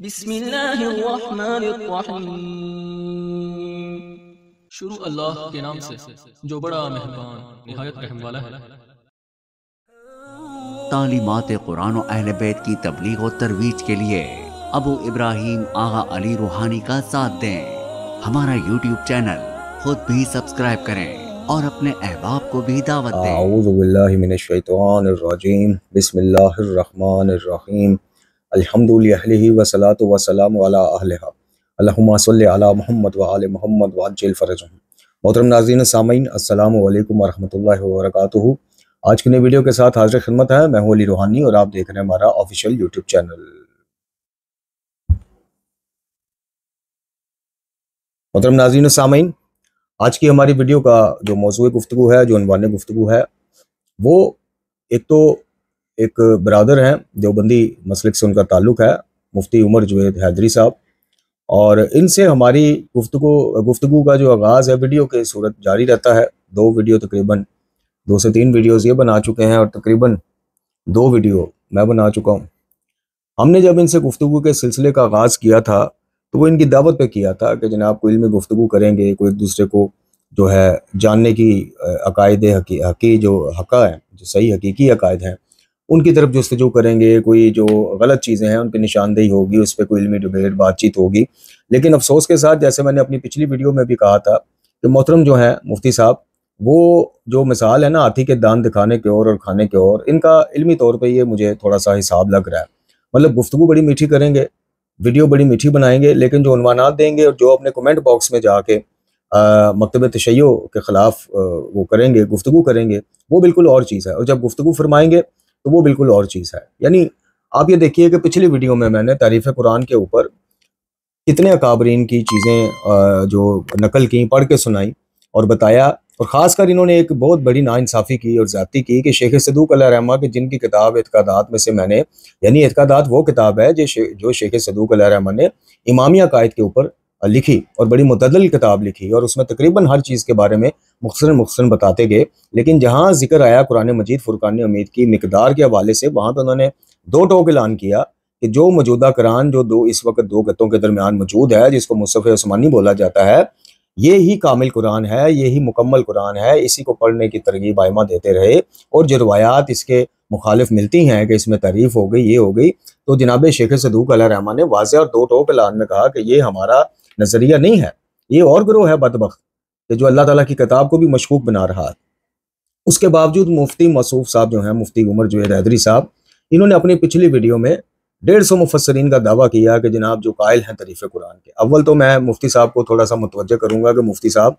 बिस्मिल्लाहिर्रहमानिर्रहीम। शुरू अल्लाह के नाम से जो बड़ा मेहरबान निहायत रहम वाला है। तालीमात कुरान और अहले बैत की तबलीग और तरवीज के लिए अबू इब्राहिम आगा अली रूहानी का साथ दें। हमारा यूट्यूब चैनल खुद भी सब्सक्राइब करें और अपने अहबाब को भी दावत दें। अऊज़ु बिल्लाहि मिनश शैतानिर रजीम। बिस्मिल्लाहिर रहमानिर रहीम। अल्हम्दुलिल्लाहि वस्सलातु वस्सलामु अला अहलिहा। अल्लाहुम्मा सल्लि अला मुहम्मद व आले मुहम्मद व अज्जिल फरजहुम। मोहतरम नाज़रीन सामीन, अस्सलामु अलैकुम व रहमतुल्लाहि व बरकातुहू। आज की नई वीडियो के साथ हाजिर खिदमत है। मैं हूं अली रूहानी और आप देख रहे हैं हमारा ऑफिशियल यूट्यूब चैनल। मोहतरम नाज़रीन सामीन, आज की हमारी वीडियो का जो मौज़ूए गुफ्तगू है, जो उन्वाने गुफ्तगू है, वो एक ब्रादर हैं, देवबंदी मसलक से उनका ताल्लुक़ है, मुफ्ती उमर जुवैद हैदरी साहब। और इनसे हमारी गुफ्तगू का जो आगाज़ है वीडियो के सूरत जारी रहता है। तकरीबन 2 से 3 वीडियोज़ ये बना चुके हैं और तकरीबन 2 वीडियो मैं बना चुका हूँ। हमने जब इनसे गुफ्तगू के सिलसिले का आगाज़ किया था तो वो इनकी दावत पे किया था कि जनाब कोई इल्मी गुफ्तगू करेंगे, कोई एक दूसरे को जो है जानने की अकायद हकी जो हक़ा है, जो सही हकीकी अकायद हैं, उनकी तरफ जुस्तजू करेंगे। कोई जो गलत चीज़ें हैं उन पर निशानदेही होगी, उस पर कोई इल्मी डिबेट बातचीत होगी। लेकिन अफसोस के साथ, जैसे मैंने अपनी पिछली वीडियो में भी कहा था कि मोहतरम जो है मुफ्ती साहब, वो जो मिसाल है ना हाथी के दांत दिखाने की ओर और खाने की ओर, इनका इल्मी तौर पे ये मुझे थोड़ा सा हिसाब लग रहा है। मतलब गुफ्तगू बड़ी मीठी करेंगे, वीडियो बड़ी मीठी बनाएंगे, लेकिन जो उन्वानात देंगे और जो अपने कमेंट बॉक्स में जाके मकतब तशय्यो के ख़िलाफ़ वो करेंगे, गुफ्तगू करेंगे, वो बिल्कुल और चीज़ है। और जब गुफ्तगू फरमाएंगे तो वो बिल्कुल और चीज़ है। यानी आप ये देखिए कि पिछली वीडियो में मैंने तारीफ़ कुरान के ऊपर कितने अकाबरीन की चीज़ें जो नकल की, पढ़ के सुनाई और बताया। और ख़ासकर इन्होंने एक बहुत बड़ी नाइंसाफ़ी की और ज़्यादती की कि शेख सदूक अलैहिर्रहमा की जिनकी किताब इत्कादात में से मैंने, यानी इत्कादात वो किताब है जो शेख सदूक अलैहिर्रहमा ने इमामी अकायद के ऊपर लिखी और बड़ी मुतअद्दिल किताब लिखी, और उसमें तकरीबन हर चीज़ के बारे में मुख्तसर बताते गए। लेकिन जहाँ जिक्र आया कुरान मजीद फुरकान उम्मीद की मिकदार के हवाले से, वहाँ पर उन्होंने 2 टोक ऐलान किया कि जो मौजूदा कुरान जो इस वक्त 2 गतों के दरमियान मौजूद है, जिसको मुसहफ़ उस्मानी बोला जाता है, ये ही कामिल कुरान है, ये ही मुकम्मल कुरान है। इसी को पढ़ने की तरगीब आइमा देते रहे। और जो रवायात इसके मुखालिफ मिलती हैं कि इसमें तारीफ़ हो गई, ये हो गई, तो जनाब शेख सदूक अलैहिर्रहमा ने वाज़ेह और 2 टोक ऐलान में कहा कि ये हमारा नज़रिया नहीं है, ये और ग्रोह है बदबख्त कि जो अल्लाह ताला की किताब को भी मशकूक बना रहा है। उसके बावजूद मुफ्ती मसूफ साहब जो हैं, मुफ्ती उमर जुवैद हैदरी साहब, इन्होंने अपनी पिछली वीडियो में 150 मुफस्सरीन का दावा किया कि जनाब जो कायल हैं तारीफ़ कुरान के। अव्वल तो मैं मुफ्ती साहब को थोड़ा सा मुतवज्जह करूँगा कि मुफ्ती साहब,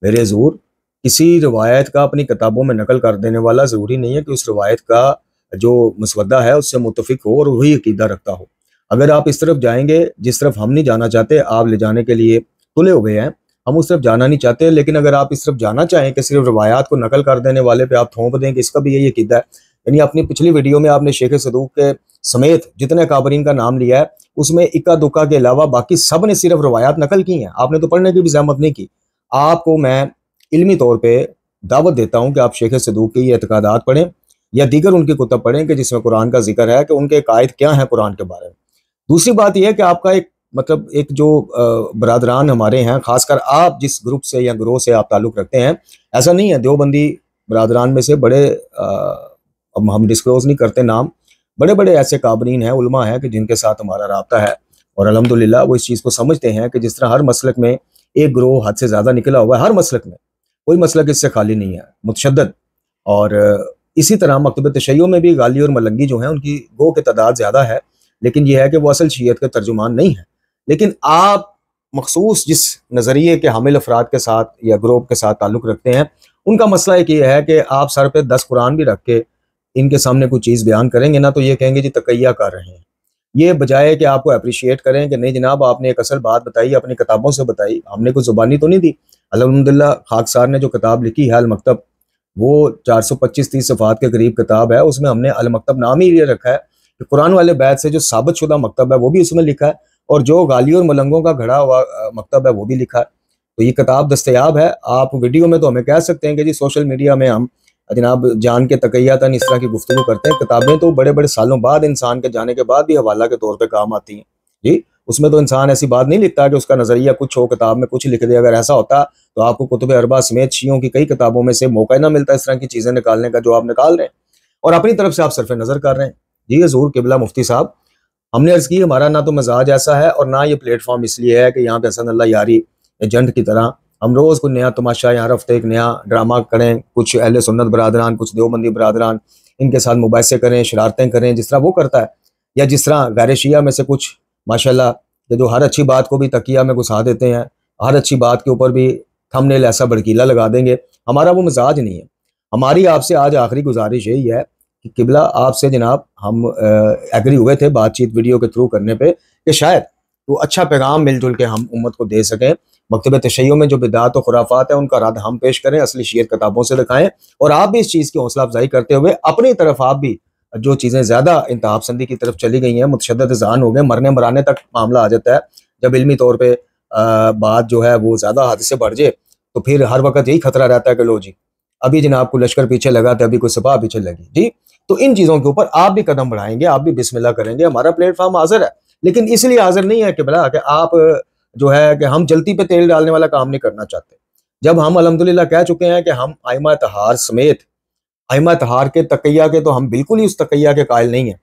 मेरे ज़रूर किसी रवायत का अपनी किताबों में नकल कर देने वाला ज़रूरी नहीं है कि उस रवायत का जो मसवदा है उससे मुत्तफ़िक हो और वही अकीदा रखता हो। अगर आप इस तरफ जाएंगे जिस तरफ हम नहीं जाना चाहते, आप ले जाने के लिए तुले हुए हैं, हम उस तरफ जाना नहीं चाहते। लेकिन अगर आप इस तरफ जाना चाहें कि सिर्फ रवायात को नकल कर देने वाले पे आप थोप दें कि इसका भी यही अकीदा है, यानी अपनी पिछली वीडियो में आपने शेख सदूक के समेत जितने काबरीन का नाम लिया है, उसमें इक्का दुक्का के अलावा बाकी सब ने सिर्फ रवायात नकल की हैं। आपने तो पढ़ने की भी ज़हमत नहीं की। आपको मैं इल्मी तौर पर दावत देता हूँ कि आप शेख सदूक के ये एतकादात पढ़ें या दीगर उनकी कुतब पढ़ें कि जिसमें कुरान का जिक्र है कि उनके कायद क्या है कुरान के बारे में। दूसरी बात यह है कि आपका एक जो बरादरान हमारे हैं, खासकर आप जिस ग्रुप से या ग्रोह से आप ताल्लुक़ रखते हैं, ऐसा नहीं है, देवबंदी बरादरान में से बड़े अब हम डिस्क्लोज़ नहीं करते नाम, बड़े बड़े ऐसे काबरीन हैं, उलमा हैं कि जिनके साथ हमारा राब्ता है। और अल्हम्दुलिल्लाह वो इस चीज़ को समझते हैं कि जिस तरह हर मसलक में एक ग्रोह हद से ज़्यादा निकला हुआ है, हर मसलक में कोई मसलक इससे खाली नहीं है, मुतशद्दद। और इसी तरह मकतब तशय्यो में भी गाली और मलंगी जो हैं उनकी गो की तादाद ज़्यादा है, लेकिन यह है कि वो असल शीयत के तर्जुमान नहीं है। लेकिन आप मखसूस जिस नज़रिए के हामिल अफराद के साथ या ग्रुप के साथ ताल्लुक़ रखते हैं, उनका मसला एक ये है कि आप सर पे 10 कुरान भी रख के इनके सामने कुछ चीज़ बयान करेंगे ना, तो ये कहेंगे जी तकैया कर रहे हैं। ये बजाय कि आपको अप्रिशिएट करें कि नहीं जनाब आपने एक असल बात बताई, अपनी किताबों से बताई, हमने कुछ ज़ुबानी तो नहीं दी। अल्हम्दुलिल्लाह खाकसार ने जो किताब लिखी है अल मकतब, वो 425-30 सफ़ात के करीब किताब है। उसमें हमने अल मकतब नाम ही ये रखा है कि कुरान वाले बैत से जो साबित शुदा मकतब है वो भी उसमें लिखा है, और जो गाली और मलंगों का घड़ा हुआ मकतब है वो भी लिखा है। तो ये किताब दस्तयाब है। आप वीडियो में तो हमें कह सकते हैं कि जी सोशल मीडिया में हम जनाब जान के तकैयातन इस तरह की गुफ्तगू करते हैं। किताबें तो बड़े बड़े सालों बाद इंसान के जाने के बाद भी हवाला के तौर पे काम आती हैं। जी। उसमें तो इंसान ऐसी बात नहीं लिखता कि उसका नजरिया कुछ हो, किताब में कुछ लिख दे। अगर ऐसा होता तो आपको कुतुब अरबा समेत शियों की कई किताबों में से मौका ही ना मिलता इस तरह की चीजें निकालने का जो आप निकाल रहे हैं और अपनी तरफ से आप सरफ नजर कर रहे हैं। जी हजूर किबला मुफ्ती साहब, हमने अर्ज की हमारा ना तो मिजाज ऐसा है और ना ये प्लेटफॉर्म इसलिए है कि यहाँ पे हसन अल्लाह यारी एजेंट की तरह हम रोज कोई नया तमाशा, यहाँ हफ्ते एक नया ड्रामा करें, कुछ अहले सुन्नत बरादरान, कुछ देवबंदी बरादरान इनके साथ मुबाहिसे करें, शरारतें करें जिस तरह वो करता है, या जिस तरह गैर शिया में से कुछ माशाल्लाह कि जो हर अच्छी बात को भी तकिया में घुसा देते हैं, हर अच्छी बात के ऊपर भी थंबनेल ऐसा भड़कीला लगा देंगे। हमारा वो मिजाज नहीं है। हमारी आपसे आज आखिरी गुजारिश यही है कि किबला आपसे जनाब हम एग्री हुए थे बातचीत वीडियो के थ्रू करने पे कि शायद तो अच्छा पैगाम मिलजुल के हम उम्मत को दे सकें। मकतब तशय्युअ में जो बिदात और खुराफात है उनका रद्द हम पेश करें, असली शीयत किताबों से दिखाएं और आप भी इस चीज़ की हौसला अफजाई करते हुए अपनी तरफ आप भी जो चीज़ें ज़्यादा इंतहा पसंदी की तरफ चली गई हैं, मुतशद्दिद ज़ान हो गए, मरने मराने तक मामला आ जाता है। जब इल्मी तौर पर बात जो है वो ज़्यादा हद से बढ़ जाए तो फिर हर वक्त यही खतरा रहता है कि लो जी अभी जनाब को लश्कर पीछे लगा तो अभी कोई सिपाह पीछे लगी जी। तो इन चीज़ों के ऊपर आप भी कदम बढ़ाएंगे, आप भी बिस्मिल्लाह करेंगे। हमारा प्लेटफॉर्म हाजिर है, लेकिन इसलिए हाजिर नहीं है कि बला कि आप जो है कि हम जल्दी पे तेल डालने वाला काम नहीं करना चाहते। जब हम अल्हम्दुलिल्लाह कह चुके हैं कि हम आइमा तहार समेत आइमा तहार के तकैया के, तो हम बिल्कुल ही उस तकैया के कायल नहीं है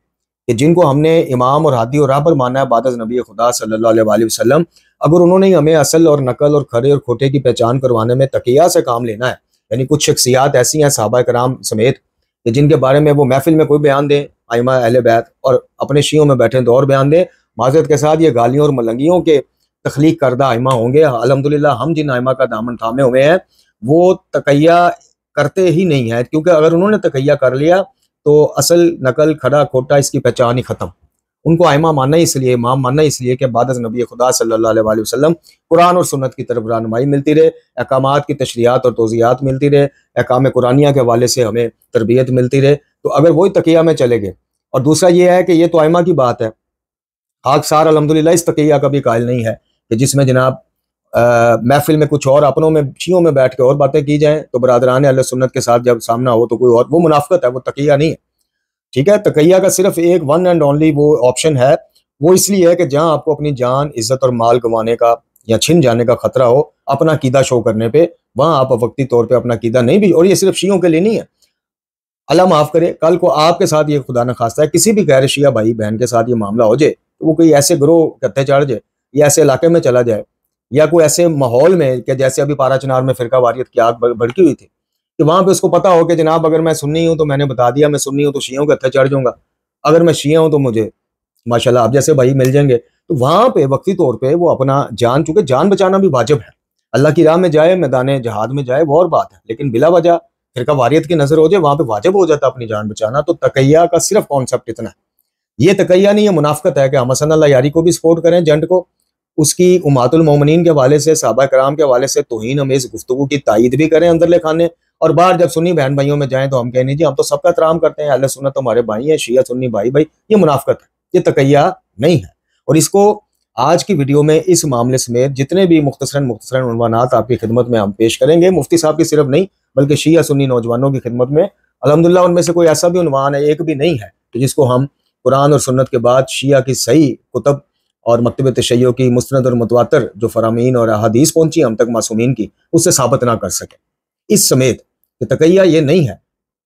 कि जिनको हमने इमाम और हादी और राहबर माना है बाद नबी खुदा सल्लल्लाहु अलैहि वसल्लम, अगर उन्होंने हमें असल और नकल और खरे और खोटे की पहचान करवाने में तकिया से काम लेना है, यानी कुछ शख्सियात ऐसी हैं सहाबा कराम समेत कि जिनके बारे में वो महफिल में कोई बयान दें आइमा अहले बैत और अपने शियों में बैठे तो और बयान दें, माजरत के साथ ये गालियों और मलंगियों के तख्लीक करदा आइमा होंगे। अल्हम्दुलिल्लाह हम जिन आइमा का दामन थामे हुए हैं वो तकैया करते ही नहीं है, क्योंकि अगर उन्होंने तकैया कर लिया तो असल नकल खड़ा खोटा इसकी पहचान ही खत्म। उनको आइमा मानना ही इसलिए, इमाम मानना इसलिए कि बाद नबी खुदा सल्लल्लाहु अलैहि वसल्लम कुरान और सुन्नत की तरफ रहनुमाई मिलती रहे, अहकामात की तशरीयात और तोज़ियात मिलती रहे, अहकाम कुरानिया के हवाले से हमें तरबियत मिलती रहे। तो अगर वही तकिया में चले गए, और दूसरा ये है कि ये तो आइमा की बात है, खाकसार अल्हम्दुलिल्लाह इस तकिया का भी कायल नहीं है कि जिसमें जनाब महफिल में कुछ और अपनों में शियों में बैठ के और बातें की जाएं, तो बरादरान अहले सुन्नत के साथ जब सामना हो तो कोई और, वो मुनाफिकत है, वो तकिया नहीं है। ठीक है, तकैया का सिर्फ एक वन एंड ओनली वो ऑप्शन है, वो इसलिए है कि जहां आपको अपनी जान, इज्जत और माल गंवाने का या छिन जाने का खतरा हो अपना कीदा शो करने पे, वहां आप वक्ती तौर पे अपना कीदा नहीं भी, और ये सिर्फ शियों के लिए नहीं है। अल्लाह माफ करे कल को आपके साथ ये खुदा न खास्ता है किसी भी गैर शिया भाई बहन के साथ ये मामला हो जाए, तो वो कोई ऐसे ग्रोह कत्ते चढ़ जाए या ऐसे इलाके में चला जाए या कोई ऐसे माहौल में कि जैसे अभी पारा चनार में फिरका वारियत की आग भड़की हुई थी, कि वहां पे उसको पता हो कि जनाब अगर मैं सुन्नी हूं तो मैंने बता दिया मैं सुन्नी हूं तो शियों के हत्थे चढ़ जाऊंगा, अगर मैं शिया हूं तो मुझे माशाल्लाह आप जैसे भाई मिल जाएंगे। तो वहां पे वक्ती तौर पे वो अपना जान, चूंकि जान बचाना भी वाजिब है, अल्लाह की राह में जाए, मैदान जहाद में जाए वो और बात है, लेकिन बिला वजह फिरका वारियत की नजर हो जाए वहां पे वाजिब हो जाता अपनी जान बचाना। तो तकैया का सिर्फ कॉन्सेप्ट इतना है, ये तकैया नहीं, ये मुनाफिकत है कि हम हसन अल्लाह यारी को भी सपोर्ट करें, जंट को, उसकी उम्मतुल मोमिनीन के हवाले से, सहाबा कराम के हवाले से तौहीन अमेज़ गुफ्तगू की तायद भी करें अंदर ले खाने, और बाहर जब सुन्नी बहन भाइयों में जाएं तो हम कहें नहीं जी हम तो सबका एहतराम करते हैं, अहले सुन्नत हमारे भाई हैं, शिया सुन्नी भाई भाई। ये मुनाफिकत है, ये तकैया नहीं है। और इसको आज की वीडियो में इस मामले समेत जितने भी मुख्तसरन उन्वानात आपकी खिदमत में हम पेश करेंगे, मुफ्ती साहब की सिर्फ नहीं बल्कि शिया सुन्नी नौजवानों की खिदमत में, अल्हम्दुलिल्लाह उनमें से कोई ऐसा भी उन्वान है, एक भी नहीं है तो जिसको हम कुरान और सुन्नत के बाद शिया की सही कुतब और मकतब तशय्युअ की मुस्तनद और मुतवातर जो फरामीन और अहादीस पहुंची हम तक मासूमीन की, उससे साबित ना कर सके। इस समेत कि तकैया ये नहीं है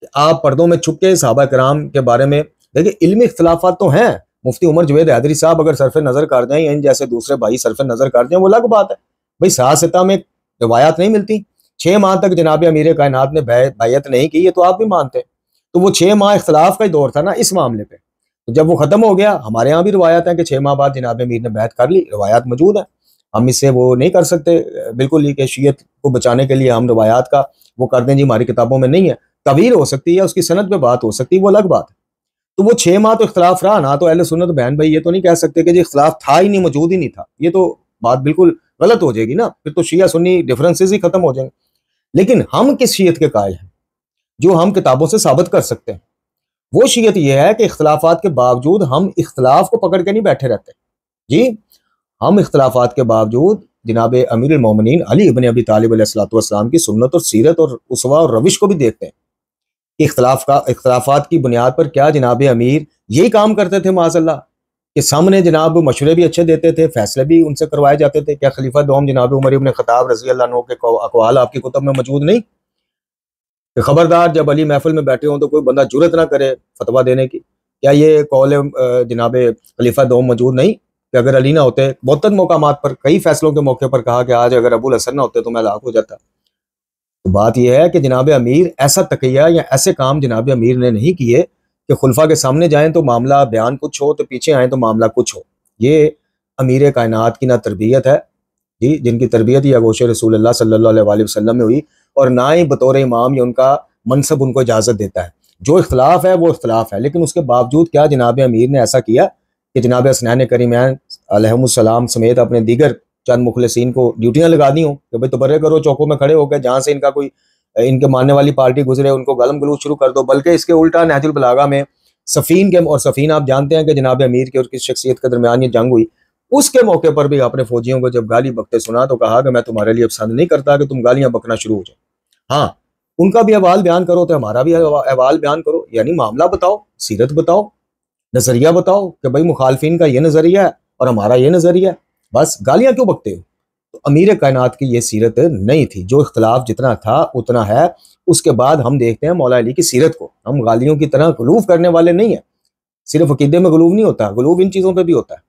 कि आप पर्दों में छुप के सहाबा कराम के बारे में, देखिए इल्मी इख्तिलाफात तो हैं, मुफ्ती उमर जवेद हैदरी साहब अगर सरफ नज़र कर जाएं, इन जैसे दूसरे भाई सरफ नज़र कर जाएं, वो अलग बात है भाई। साहसिता में रिवायात नहीं मिलती, 6 माह तक जनाब अमीर कायनात ने बैयत नहीं की, ये तो आप भी मानते हैं। तो वो 6 माह इख्तिलाफ का ही दौर था ना इस मामले पे, तो जब वो खत्म हो गया, हमारे यहाँ भी रिवायत है कि 6 माह बाद जनाब अमीर ने बैत कर ली, रिवायात मौजूद है, हम इससे वो नहीं कर सकते बिल्कुल ही कि शियत को बचाने के लिए हम रिवायात का वो कर दें जी हमारी किताबों में नहीं है। तवील हो सकती है, उसकी सनद पे बात हो सकती है, वो अलग बात है। तो वो 6 माह तो इख्तिलाफ रहा ना, तो अहले सुन्नत बहन भाई ये तो नहीं कह सकते कि जी इख्तिलाफ था ही नहीं, मौजूद ही नहीं था, ये तो बात बिल्कुल गलत हो जाएगी ना, फिर तो शिया सुन्नी डिफरेंसेस ही खत्म हो जाएंगे। लेकिन हम किस शियत के कायल हैं जो हम किताबों से साबित कर सकते हैं? वो शियत यह है कि इख्तिलाफात के बावजूद हम इख्तिलाफ को पकड़ के नहीं बैठे रहते जी, हम इख्तिलाफात के बावजूद जनाब अमीरुल मोमिनीन अली इब्न अबी तालिब अलैहिस्सलातु वस्सलाम की सुन्नत और सीरत और उसवा और रविश को भी देखते हैं कि इख्तिलाफात की बुनियाद पर क्या जनाब अमीर यही काम करते थे माज़अल्लाह कि सामने जनाब मशवरे भी अच्छे देते थे, फैसले भी उनसे करवाए जाते थे। क्या खलीफा दोम जनाब उमर इब्न खत्ताब रजी अल्लाह अन्हु के अक़वाल आपकी कुतुब में मौजूद नहीं? कि खबरदार जब अली महफिल में बैठे हों तो कोई बंदा जुर्रत ना करे फतवा देने की। क्या ये कौल जनाब खलीफा दोम मौजूद नहीं कि अगर अली ना होते, बहुत मौकामात पर कई फैसलों के मौके पर कहा कि आज अगर अबुल हसन ना होते तो मैं हलाक हो जाता। तो बात यह है कि जनाब अमीर ऐसा तकिया या ऐसे काम जनाब अमीर ने नहीं किए कि खुलफा के सामने जाएं तो मामला बयान कुछ हो, तो पीछे आए तो मामला कुछ हो। ये अमीर कायनात की ना तरबियत है जी, जिनकी तरबियत ही आगोश रसूलुल्लाह सल्लल्लाहु अलैहि वसल्लम में हुई, और ना ही बतौर इमाम या उनका मनसब उनको इजाज़त देता है। जो इख्तलाफ है वो इख्तलाफ है, लेकिन उसके बावजूद क्या जनाब अमीर ने ऐसा किया कि जनाब हसनैन करीमैन अलैहिमुस्सलाम समेत अपने दीगर चंद मुखलसीन को ड्यूटियाँ लगा दी हों कि भाई तबर्रे करो, चौकों में खड़े होकर जहाँ से इनका कोई इनके मानने वाली पार्टी गुजरे उनको गलम गलूच शुरू कर दो। बल्कि इसके उल्टा नहजुल बलागा में सफ़ीन के, और सफ़ीन आप जानते हैं कि जनाब अमीर के और किस शख्सियत के दरमियान ये जंग हुई, उसके मौके पर भी आपने फौजियों को जब गाली बकते सुना तो कहा कि मैं तुम्हारे लिए पसंद नहीं करता कि तुम गालियां बकना शुरू हो जाओ। हाँ, उनका भी अहवाल बयान करो तो हमारा भी अहवाल बयान करो, यानी मामला बताओ, सीरत बताओ, नजरिया बताओ कि भाई मुखालफिन का ये नजरिया है और हमारा ये नजरिया है। बस गालियां क्यों बकते हो? तो अमीर कायनात की ये सीरत नहीं थी। जो इख्तलाफ जितना था उतना है। उसके बाद हम देखते हैं मौला अली की सीरत को। हम गालियों की तरह गलूफ करने वाले नहीं है। सिर्फ अकीदे में गलूफ नहीं होता, गलूफ इन चीजों पर भी होता है।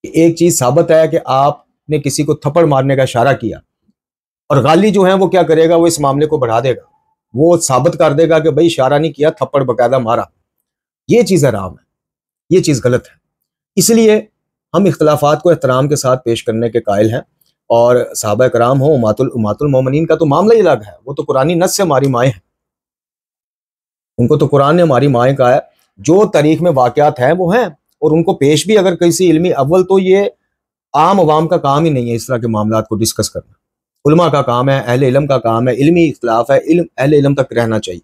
एक चीज साबित है कि आपने किसी को थप्पड़ मारने का इशारा किया और गाली जो है वो क्या करेगा, वो इस मामले को बढ़ा देगा, वो साबित कर देगा कि भाई इशारा नहीं किया, थप्पड़ बकायदा मारा। ये चीज हराम है, ये चीज गलत है। इसलिए हम इख्तलाफात को एहतराम के साथ पेश करने के कायल हैं। और सहाबा कराम हो, उमातुल मोमिनीन का तो मामला ही अलग है। वो तो कुरानी नस से हमारी माएँ हैं, उनको तो कुरान ने हमारी माएँ कहा है। जो तारीख में वाक़यात हैं वो हैं, और उनको पेश भी अगर किसी इल्मी अव्वल, तो ये आम अवाम का काम ही नहीं है इस तरह के मामलात को डिस्कस करना। उलमा का काम है, अहले इल्म का काम है। इल्मी इख्तलाफ है, इल्म अहले इल्म तक रहना चाहिए।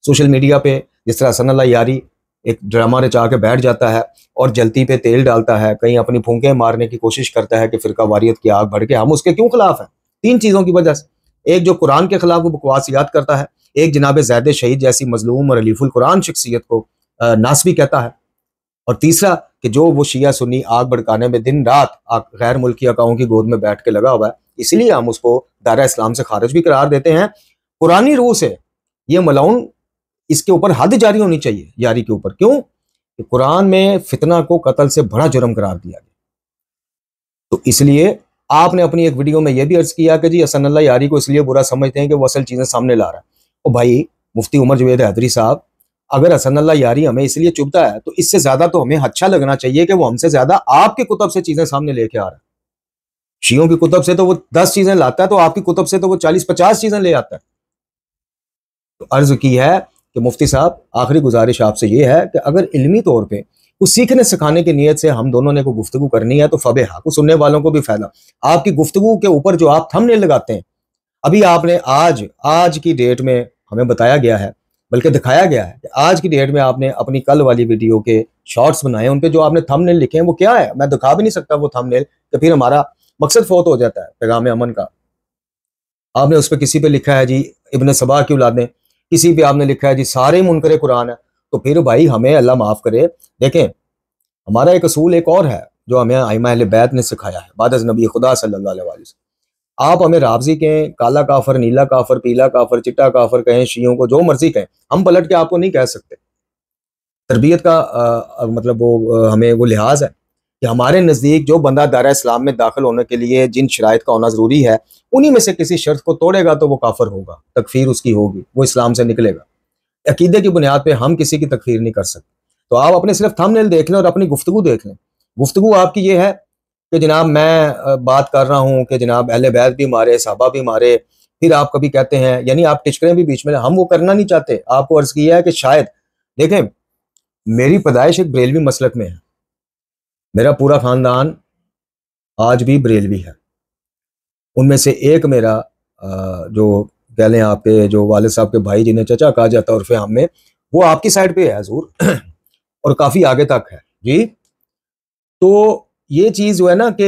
सोशल मीडिया पे जिस तरह हसन अल्लाह यारी एक ड्रामा रचा के बैठ जाता है और जलती पे तेल डालता है, कहीं अपनी फूंकें मारने की कोशिश करता है कि फिरका वारियत की आग बढ़ के, हम उसके क्यों खिलाफ हैं? 3 चीज़ों की वजह से। एक, जो कुरान के खिलाफ वो बकवासियात करता है। एक, जनाब ज़ैद शहीद जैसी मजलूम और अलीफुल कुरान शख्सियत को नासबी कहता है। और तीसरा कि जो वो शिया सुन्नी आग भड़काने में दिन रात गैर मुल्की अकाओं की गोद में बैठ के लगा हुआ है, इसलिए हम उसको दायरा इस्लाम से खारिज भी करार देते हैं। कुरानी रूह से ये मलाउन, इसके ऊपर हद जारी होनी चाहिए यारी के ऊपर। क्यों? कि कुरान में फितना को कत्ल से बड़ा जुर्म करार दिया गया। तो इसलिए आपने अपनी एक वीडियो में यह भी अर्ज किया कि जी हसन अल्लाह यारी को इसलिए बुरा समझते हैं कि वो असल चीजें सामने ला रहा है। और भाई मुफ्ती उमर जवेद हैदरी साहब, अगर हसन अल्लाह यारी हमें इसलिए चुभता है तो इससे ज्यादा तो हमें अच्छा लगना चाहिए कि वो हमसे ज्यादा आपके कुतब से चीजें सामने लेके आ रहा है। शियों की कुतब से तो वो 10 चीजें लाता है, तो आपकी कुतब से तो वो 40-50 चीजें ले आता है। तो अर्ज की है कि मुफ्ती साहब, आखिरी गुजारिश आपसे ये है कि अगर इल्मी तौर पे कुछ सीखने सिखाने की नीयत से हम दोनों ने को गुफ्तगू करनी है तो फबे हक, सुनने वालों को भी फायदा। आपकी गुफ्तगू के ऊपर जो आप थंबनेल लगाते हैं, अभी आपने आज की डेट में हमें बताया गया है, बल्कि दिखाया गया है कि आज की डेट में आपने अपनी कल वाली वीडियो के शॉर्ट्स बनाए, उन पे जो आपने थंबनेल लिखे हैं वो क्या है? मैं दिखा भी नहीं सकता वो थंबनेल, कि फिर हमारा मकसद फोत हो जाता है पैगाम अमन का। आपने उस पर किसी पे लिखा है जी इब्न सबा की औलादें, किसी पे आपने लिखा है जी सारे मुनकरे कुरान है। तो फिर भाई हमें अल्लाह माफ करे। देखें, हमारा एक असूल एक और है जो हमें आइमा अहले बैत ने सिखाया है बाद अज़ नबी खुदा सल्लल्लाहु अलैहि वसल्लम। आप हमें राबजी कहें, काला काफर, नीला काफर, पीला काफर, चिट्टा काफर कहें, शियों को जो मर्जी कहें, हम पलट के आपको नहीं कह सकते। तरबियत का मतलब वो हमें वो लिहाज है कि हमारे नज़दीक जो बंदा दायरा इस्लाम में दाखिल होने के लिए जिन शराइत का होना ज़रूरी है, उन्हीं में से किसी शर्त को तोड़ेगा तो वो काफिर होगा, तकफीर उसकी होगी, वो इस्लाम से निकलेगा। अकीदे की बुनियाद पे हम किसी की तकफीर नहीं कर सकते। तो आप अपने सिर्फ थंबनेल देख लें और अपनी गुफ्तगू देख लें। गुफ्तगू आपकी ये है कि जनाब मैं बात कर रहा हूँ कि जनाब अहले बैत भी मारे, सहाबा भी मारे, फिर आप कभी कहते हैं, यानी आप टिचकरें भी बीच में, हम वो करना नहीं चाहते। आपको अर्ज किया है कि शायद देखें, मेरी पैदाइश एक बरेलवी मसलक में है, मेरा पूरा खानदान आज भी बरेलवी है। उनमें से एक मेरा जो कह लें आपके जो वालिद साहब के भाई जिन्हें चचा कहा जाता है उर्फे हम में, वो आपकी साइड पे है हजूर और काफी आगे तक है जी। तो ये चीज जो है ना कि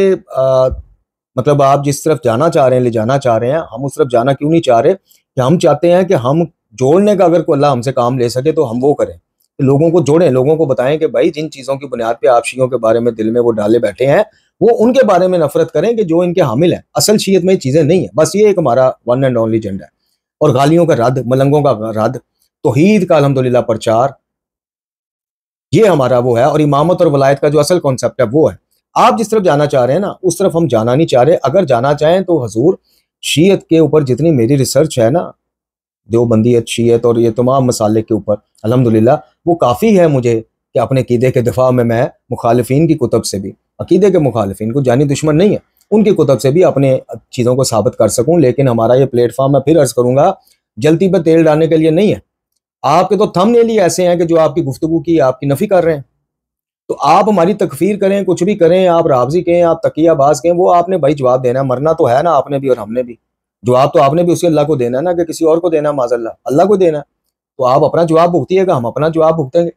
मतलब आप जिस तरफ जाना चाह रहे हैं, ले जाना चाह रहे हैं, हम उस तरफ जाना क्यों नहीं चाह रहे? कि हम चाहते हैं कि हम जोड़ने का अगर कोई अल्लाह हमसे काम ले सके तो हम वो करें। लोगों को जोड़ें, लोगों को बताएं कि भाई जिन चीज़ों की बुनियाद पे आप शियों के बारे में दिल में वो डाले बैठे हैं, वो उनके बारे में नफरत करें कि जो इनके हामिल हैं। असल शीयत में ये चीज़ें नहीं है। बस ये एक हमारा वन एंड ओनली एजेंडा है। और गालियों का रद्द, मलंगों का रद्द, तौहीद का अल्हम्दुलिल्लाह प्रचार, ये हमारा वो है। और इमामत और वलायत का जो असल कॉन्सेप्ट है वो है। आप जिस तरफ जाना चाह रहे हैं ना, उस तरफ हम जाना नहीं चाह रहे। अगर जाना चाहें तो हजूर, शीयत के ऊपर जितनी मेरी रिसर्च है ना, देवबंदियत, शीयत और ये तमाम मसाले के ऊपर, अल्हम्दुलिल्लाह वो काफ़ी है मुझे कि अपने अकीदे के दिफा में मैं मुखालिफिन की कुतब से भी, अकीदे के मुखालिफिन को जानी दुश्मन नहीं है, उनकी कुतब से भी अपने चीज़ों को साबित कर सकूं। लेकिन हमारा ये प्लेटफॉर्म, मैं फिर अर्ज करूंगा, जल्दी पे तेल डालने के लिए नहीं है। आपके तो थंबनेल ही ऐसे हैं कि जो आपकी गुफ्तगू की आपकी नफी कर रहे हैं। तो आप हमारी तकफीर करें, कुछ भी करें, आप रावजी कहें, आप तकियाबाज कहें, वो आपने भाई जवाब देना है। मरना तो है ना आपने भी और हमने भी। जवाब तो आपने भी उसी अल्लाह को देना है ना, कि किसी और को देना, माज़अल्लाह अल्लाह को देना है। तो आप अपना जवाब भुगतिएगा, हम अपना जवाब भुगतेंगे।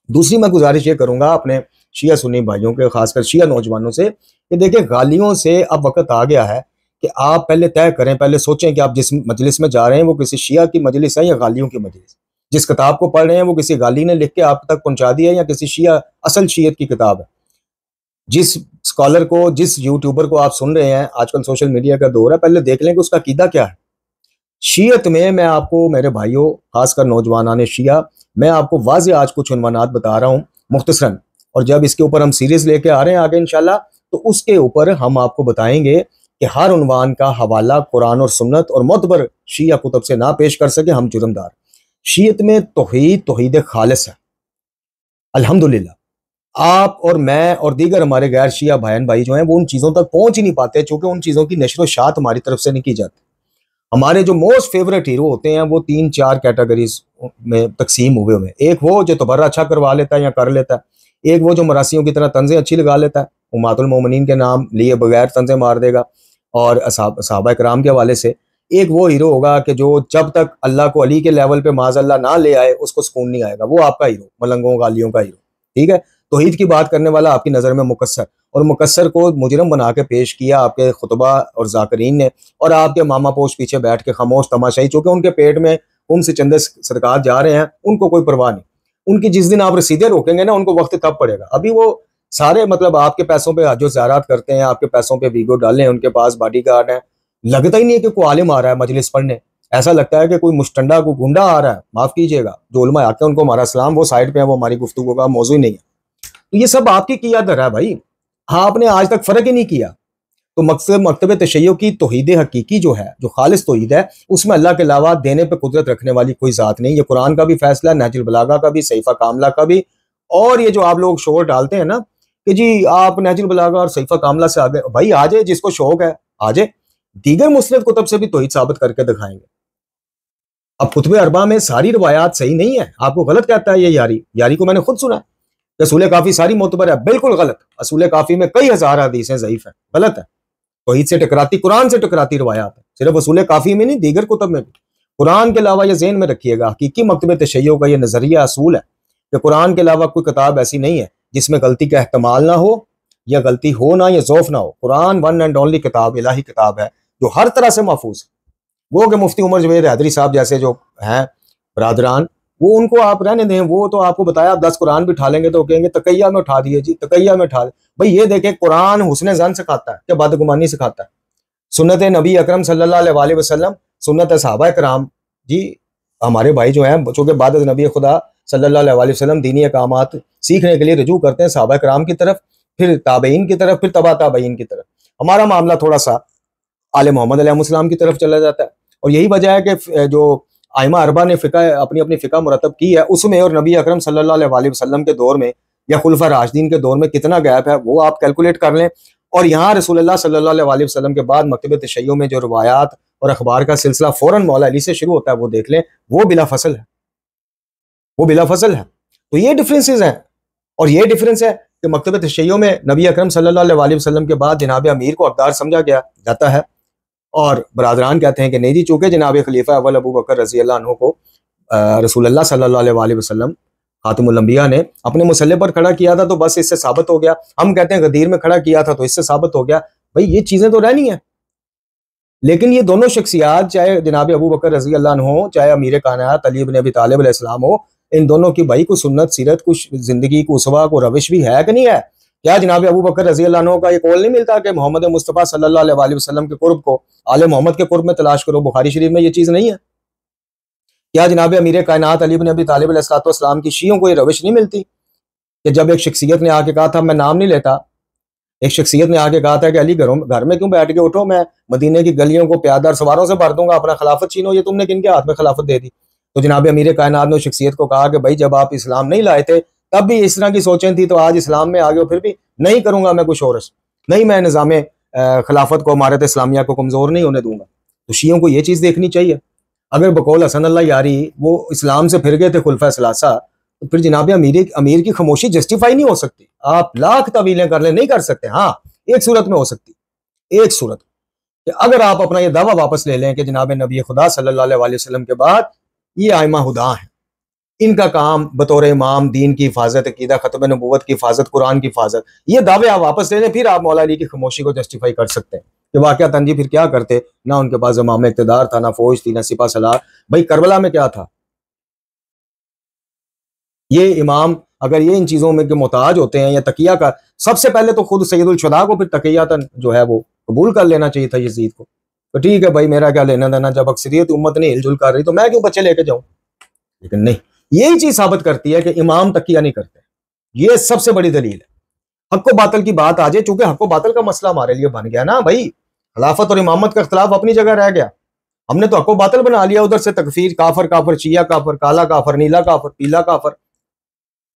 दूसरी मैं गुजारिश ये करूंगा अपने शिया सुन्नी भाइयों के, खासकर शिया नौजवानों से, कि देखिए गालियों से अब वक्त आ गया है कि आप पहले तय करें, पहले सोचें कि आप जिस मजलिस में जा रहे हैं वो किसी शिया की मजलिस है या गालियों की मजलिस। जिस किताब को पढ़ रहे हैं वो किसी गाली ने लिख के आप तक पहुंचा दी है या किसी शिया असल शियत की किताब है। जिस स्कॉलर को, जिस यूट्यूबर को आप सुन रहे हैं, आजकल सोशल मीडिया का दौर है, पहले देख लें कि उसका अकीदा क्या है। शियत में मैं आपको, मेरे भाइयों, खासकर नौजवानाने शिया, मैं आपको वाज़े आज कुछ उन्वानात बता रहा हूँ मुख्तसरन। और जब इसके ऊपर हम सीरीज लेके आ रहे हैं आगे इंशाल्लाह, तो उसके ऊपर हम आपको बताएंगे कि हर उन्वान का हवाला कुरान और सुन्नत और मोतबर शिया कुतब से ना पेश कर सके हम जुर्मदार। शियत में तौहीद खालिस है अल्हम्दुलिल्लाह। आप और मैं और दीगर हमारे गैर शिया बहन भाई जो हैं वो उन चीज़ों तक पहुंच ही नहीं पाते, चूंकि उन चीज़ों की नशर व शात हमारी तरफ से नहीं की जाती। हमारे जो मोस्ट फेवरेट हीरो होते हैं वो 3-4 कैटेगरीज में तकसीम हुए हुए हैं। एक वो जो तबर्रा अच्छा करवा लेता है या कर लेता है, एक वो जो मरासियों की तरह तंजें अच्छी लगा लेता है, उम्मतुल मोमिनीन के नाम लिए बगैर तंजें मार देगा और सहाबा कराम के हवाले से। एक वो हीरो होगा कि जो जब तक अल्लाह को अली के लेवल पे माज़अल्लाह ना ले आए उसको सुकून नहीं आएगा, वो आपका हीरो, मलंगों गालियों का हीरो। ठीक है, तौहीद की बात करने वाला आपकी नज़र में मुकस्सर, और मुकस्सर को मुजरम बना के पेश किया आपके खुतबा और जाकरीन ने, और आपके मामा पोश पीछे बैठ के खामोश तमाशाई, चूंकि उनके पेट में उनसे चंदे सदकात जा रहे हैं, उनको कोई परवाह नहीं। उनकी जिस दिन आप रसीदें रोकेंगे ना, उनको वक्त तब पड़ेगा। अभी वो सारे मतलब आपके पैसों पे जो ज़ियारत करते हैं, आपके पैसों पे वीगो डाले हैं, उनके पास बॉडी गार्ड है, लगता ही नहीं है कि कोई आलिम आ रहा है मजलिस पढ़ने। ऐसा लगता है कि कोई मुश्तंडा, कोई गुंडा आ रहा है। माफ कीजिएगा, जो उलमा आके उनको हमारा सलाम, वो साइड पे है, वो हमारी गुफ्तगू का मौजू ही नहीं है। तो ये सब आपकी कियादत है भाई। हाँ, आपने आज तक फर्क ही नहीं किया। तो मकसद मकतब तशय्युअ की तौहीद हकीकी जो है, जो खालिस तौहीद है, उसमें अल्लाह के अलावा देने पे कुदरत रखने वाली कोई ज़ात नहीं। ये कुरान का भी फैसला, नहजुल बलागा का भी, सहीफा कामला का भी। और ये जो आप लोग शोर डालते हैं ना कि जी आप नहजुल बलागा और सहीफा कामला से आगे, भाई आ जाए, जिसको शौक है आ जाए। दीगर मुस्लिम कुतब से भी तौहीद साबित करके दिखाएंगे। अब कुतुब अरबा में सारी रिवायात सही नहीं है, आपको गलत कहता है ये यारी को मैंने खुद सुना है। रसूल काफी सारी मोतबर है, बिल्कुल गलत। रसूल काफी में कई हजार हदीसें ज़ईफ है, गलत है। तौहीद से टकराती, कुरान से टकराती रिवायात है, सिर्फ रसूल काफी में नहीं, दीगर कुतब में भी। कुरान के अलावा, ये ज़हन में रखिएगा, हकीकी मकतब तशय्युअ का ये नजरिया असूल है कि कुरान के अलावा कोई किताब ऐसी नहीं है जिसमें गलती का एहतमाल ना हो, या गलती हो ना, या ज़ौफ ना हो। कुरान वन एंड ओनली किताब, इलाही किताब है जो हर तरह से महफूज है। वो कि मुफ्ती उमर जवेद हैदरी साहब जैसे जो हैं बरादरान, वो उनको आप रहने दें। वो तो आपको बताया, आप 10 कुरान भी उठा लेंगे तो कहेंगे तकैया में उठा दिए जी, तकैया में उठा। भाई ये देखें, कुरान हुस्न ज़न सिखाता है क्या बदगुमानी सिखाता है? सुन्नत नबी अकरम सल्लल्लाहु अलैहि वसल्लम, सुन्नत सहाबा कराम जी, हमारे भाई जो हैं, चूँकि बाद नबी खुदा सल्लल्लाहु अलैहि वसल्लम दीनी अकामात सीखने के लिए रुजू करते हैं सहाबा कराम की तरफ, फिर ताबईन की तरफ, फिर तबा ताबईन की तरफ। हमारा मामला थोड़ा सा आले मोहम्मद अलैहिस्सलाम की तरफ चला जाता है। और यही वजह है कि जो आइमा अरबा ने फ़िक़ा अपनी अपनी फ़िक़ा मुरतब की है, उसमें और नबी अकरम सल्लल्लाहु अलैहि वसल्लम के दौर में या खुलफा राशिदीन के दौर में कितना गैप है, वो आप कैलकुलेट कर लें। और यहाँ रसूलुल्लाह सल्लल्लाहु अलैहि वसल्लम के बाद मकतब तशय्युअ में जो रिवायात और अखबार का सिलसिला फ़ौरन मौला अली से शुरू होता है, वो देख लें, वो बिला फसल है, वो बिला फसल है। तो ये डिफरेंसेस हैं। और ये डिफरेंस है कि मकतब तशय्युअ में नबी अकरम सल्लल्लाहु अलैहि वसल्लम के बाद जनाब अमीर को हकदार समझा गया जाता है, और बरादरान कहते हैं कि नहीं जी, चूंकि जनाब खलीफा अव्वल अबू बकर रज़ी अल्लाह अन्हु को रसूलुल्लाह सल्लल्लाहु अलैहि वसल्लम खातिमुल अंबिया ने अपने मुसल्ले पर खड़ा किया था, तो बस इससे साबित हो गया। हम कहते हैं गदीर में खड़ा किया था तो इससे साबित हो गया। भाई ये चीजें तो रहनी है। लेकिन ये दोनों शख्सियात, चाहे जनाब अबू बकर रज़ी अल्लाह अन्हु हो, चाहे अमीर कायनात अली इब्न अबी तालिब अलैहिस्सलाम हो, इन दोनों की भाई को सुन्नत सीरत कुछ जिंदगी को उसवा को रविश भी है कि नहीं है? क्या जनाब अबू बकर रजी अल्लाह अन्हु का ये कौल नहीं मिलता कि मोहम्मद मुस्तफ़ा सल्लल्लाहु अलैहि वसल्लम के कुर्ब को आले मोहम्मद के कुर्ब में तलाश करो? बुखारी शरीफ में ये चीज़ नहीं है? क्या जनाब अमीर कायनात अली बिन अबी तालिब अलैहिस्सलाम की शियों को ये रविश नहीं मिलती कि जब एक शख्सियत ने आके कहा था, मैं नाम नहीं लेता, एक शख्सियत ने आके कहा था कि अली घर में क्यों बैठ के उठो, मैं मदीने की गलियों को प्यादर सवारों से भर दूंगा, अपना खिलाफत छीनो, ये तुमने किनके हाथ में खिलाफत दे दी? तो जनाब अमीर कायनात ने उस शख्सियत को कहा कि भाई जब आप इस्लाम नहीं लाए थे तब भी इस तरह की सोचें थी, तो आज इस्लाम में आ गए हो, फिर भी नहीं करूंगा मैं कुछ और, नहीं मैं निज़ाम खिलाफत को, इमारत इस्लामिया को कमज़ोर नहीं होने दूंगा। तो शियों को ये चीज़ देखनी चाहिए। अगर बकौल हसन अल्लाह यारी वो इस्लाम से फिर गए थे खुलफा सलासा, तो फिर जनाब अमीर की खामोशी जस्टिफाई नहीं हो सकती। आप लाख तवीलें कर ले, नहीं कर सकते। हाँ, एक सूरत में हो सकती, एक सूरत कि अगर आप अपना ये दावा वापस ले लें कि जनाब नबी खुदा सल्लल्लाहु अलैहि वसल्लम के बाद ये आइमा हुदा हैं, इनका काम बतौर इमाम दीन की हिफाजत, अकीदा खत्म नबूवत की हिफाजत, कुरान की हिफाजत, ये दावे आप वापस ले लें, फिर आप मौला अली की खामोशी को जस्टिफाई कर सकते हैं कि वाकई जी फिर क्या करते, ना उनके पास इमाम इक़्तिदार था, ना फौज थी, ना सिपा सलार। भाई करबला में क्या था? ये इमाम अगर ये इन चीज़ों में के मोहताज होते हैं, या तकिया का, सबसे पहले तो खुद सैयदुल शुदा को फिर तकियातन जो है वो कबूल कर लेना चाहिए था यजीद को। तो ठीक है भाई, मेरा क्या लेना देना, जब अक्सरियत उम्मत नहीं हिलजुल कर रही तो मैं क्यों बच्चे लेके जाऊं? लेकिन नहीं, यही चीज साबित करती है कि इमाम तकिया नहीं करते। ये सबसे बड़ी दलील है। हक व बातल की बात आ जाए, चूंकि हक व बातल का मसला हमारे लिए बन गया ना भाई, खिलाफत और इमामत का इख्तिलाफ अपनी जगह रह गया, हमने तो हक व बातल बना लिया। उधर से तकफीर, काफर काफर, शिया काफर, काला काफर, नीला काफर, पीला काफर,